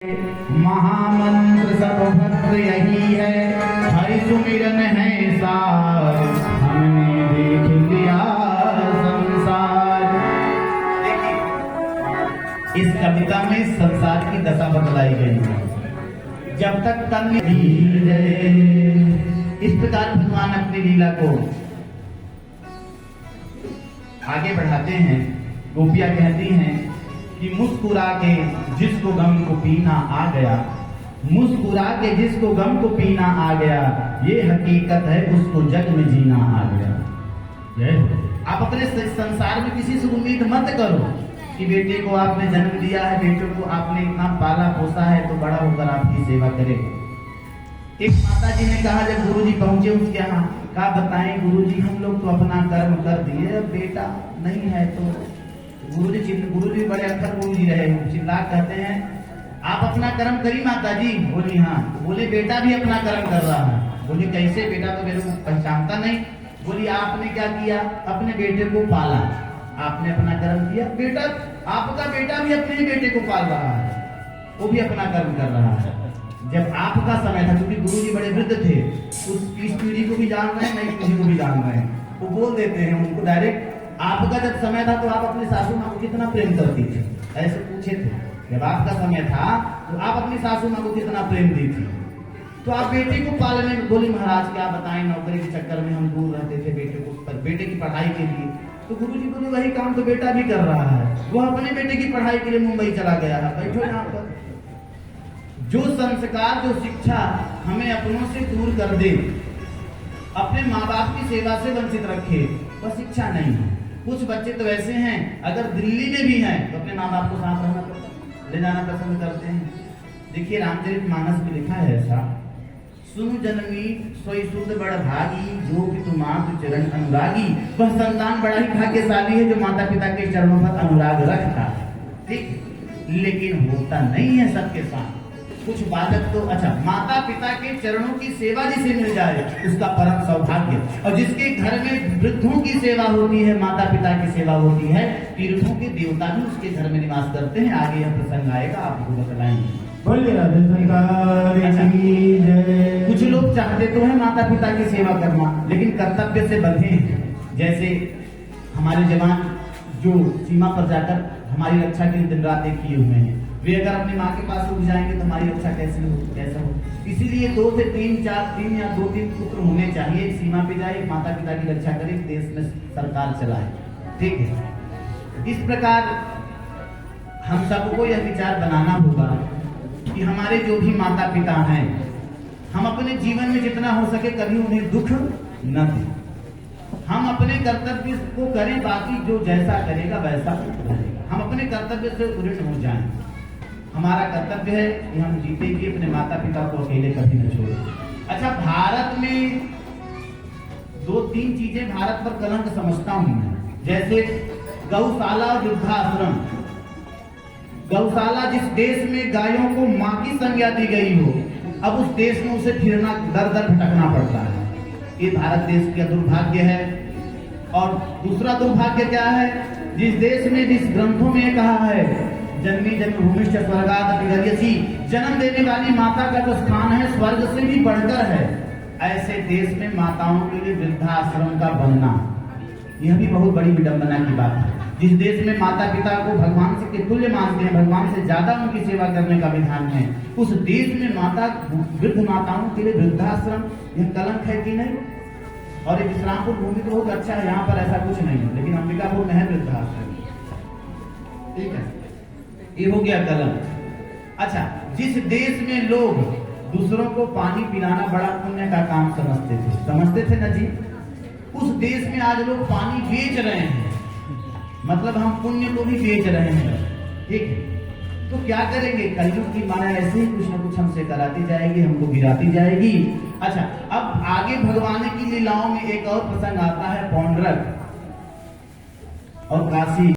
महामंत्र सब भक्त यही है, हरि सुमिरन है सार, हमने देख लिया संसार। देखिए इस कविता में संसार की दशा बतलाई गई है। जब तक तन इस प्रकार भगवान अपनी लीला को आगे बढ़ाते हैं। गोपियां कहती हैं कि मुस्कुरा के जिसको गम को पीना आ गया, मुस्कुरा के जिसको गम को पीना आ गया, ये हकीकत है उसको जग में जीना आ गया। आप अपने संसार में किसी से उम्मीद मत करो कि बेटे को आपने जन्म दिया है, बेटे को आपने इतना पाला पोसा है तो बड़ा होकर आपकी सेवा करे। एक माता जी ने कहा जब गुरुजी पहुंचे उसके यहाँ, कहा बताएं गुरुजी हम लोग तो अपना कर्म कर दिए, अब बेटा नहीं है तो गुरुजी बड़े अक्सर गुरुजी रहे, चिल्ला कहते हैं आप अपना कर्म करी माता जी। बोली हाँ। बोले बेटा भी अपना कर्म कर रहा है। बोली कैसे? बेटा तो मेरे को पहचानता नहीं। बोली आपने क्या किया? अपने बेटे को पाला, आपने अपना कर्म किया। बेटा आपका बेटा भी अपने बेटे को पाल रहा है, वो भी अपना कर्म कर रहा है। जब आपका समय था, क्योंकि गुरुजी बड़े वृद्ध थे, इस पीढ़ी को भी जान रहे हैं, नई पीढ़ी को भी जान रहे हैं, वो बोल देते हैं उनको डायरेक्ट। आपका जब समय था तो आप अपनी सासू माँ को कितना प्रेम करती थी? ऐसे पूछे थे। जब आपका समय था तो आप अपनी सासू माँ को कितना प्रेम दी थी? तो आप बेटे को पालने में, बोली महाराज क्या बताएं, नौकरी के चक्कर में हम दूर रहते थे बेटे को, बेटे की पढ़ाई के लिए। तो गुरुजी बोले वही काम तो बेटा भी कर रहा है, वो अपने बेटे की पढ़ाई के लिए मुंबई चला गया है, बैठो यहाँ पर। जो संस्कार, जो शिक्षा हमें अपनों से दूर कर दे, अपने माँ बाप की सेवा से वंचित रखे, वह शिक्षा नहीं है। कुछ बच्चे तो ऐसे हैं, अगर दिल्ली में भी हैं तो अपने माँ बाप को साथ रहना ले जाना पसंद करते हैं। देखिए रामचरितमानस में लिखा है ऐसा, सुन जनमी सोई शुद्ध बड़ भागी, जो कि तुम मातु चरण अनुरागी। वह संतान बड़ा ही भाग्यशाली है जो माता पिता के चरणों पर अनुराग रखता है। ठीक, लेकिन होता नहीं है सबके साथ। कुछ बालक तो अच्छा, माता पिता के चरणों की सेवा जिसे मिल जाए उसका परम सौभाग्य, और जिसके घर में वृद्धों की सेवा होती है, माता पिता की सेवा होती है, तीर्थों के देवता भी उसके घर में निवास करते हैं। आगे यह प्रसंग आएगा, आपको बतलाएंगे। कुछ लोग चाहते तो है माता पिता की सेवा करना, लेकिन कर्तव्य से बंधे हैं। जैसे हमारे जवान जो सीमा पर जाकर हमारी रक्षा के लिए दिन रात एक किए हुए हैं, वे अगर अपनी माँ के पास रुक जाएंगे तो हमारी रक्षा कैसा हो? इसीलिए 2 से 3 या 2-3 पुत्र होने चाहिए। एक सीमा पे जाए, एक माता पिता की रक्षा करे, देश में सरकार चलाए। ठीक है, इस प्रकार हम सबको यह विचार बनाना होगा कि हमारे जो भी माता पिता हैं, हम अपने जीवन में जितना हो सके कभी उन्हें दुख न दें। हम अपने कर्तव्य को करें, बाकी जो जैसा करेगा वैसा करेगा। हम अपने कर्तव्य से उलट हो जाएं। हमारा कर्तव्य है कि हम जीतेंगे, अपने माता पिता को अकेले कभी न छोड़ें। अच्छा, भारत में 2-3 चीजें भारत पर कलंक समझता हूं मैं, जैसे गौशाला और वृद्धाश्रम। गौशाला, जिस देश में गायों को मां की संज्ञा दी गई हो, अब उस देश में उसे फिरना, दर दर भटकना पड़ता है। ये भारत देश का दुर्भाग्य है। और दूसरा दुर्भाग्य क्या है? जिस देश में, जिस ग्रंथों में कहा है जन्मी जन्मभूमिश्च स्वर्गादपि गरीयसी, जन्म देने वाली माता का जो स्थान है स्वर्ग से भी बढ़कर है, ऐसे देश में माताओं के लिए वृद्धाश्रम का बनना, यह भी बहुत बड़ी विडंबना की बात है। जिस देश में माता पिता को भगवान से के तुल्य मानते हैं, भगवान से ज्यादा उनकी सेवा करने का विधान है, उस देश में वृद्ध माताओं के लिए वृद्धाश्रम, यह कलंक है कि नहीं? और ये विश्रामपुर भूमि तो बहुत अच्छा है, यहाँ पर ऐसा कुछ नहीं है, लेकिन अंबिकापुर में है वृद्धाश्रम। ठीक है, ये हो गया कलंक। अच्छा, जिस देश में लोग दूसरों को पानी पिलाना बड़ा पुण्य का काम समझते थे ना जी, उस देश में आज लोग पानी बेच रहे हैं। मतलब हम पुण्य को भी बेच रहे हैं। ठीक है, तो क्या करेंगे? कलयुग की माया ऐसे ही कुछ न कुछ हमसे कराती जाएगी, हमको गिराती जाएगी। अच्छा, अब आगे भगवान की लीलाओं में एक और प्रसंग आता है, पौंड्रक और काशी।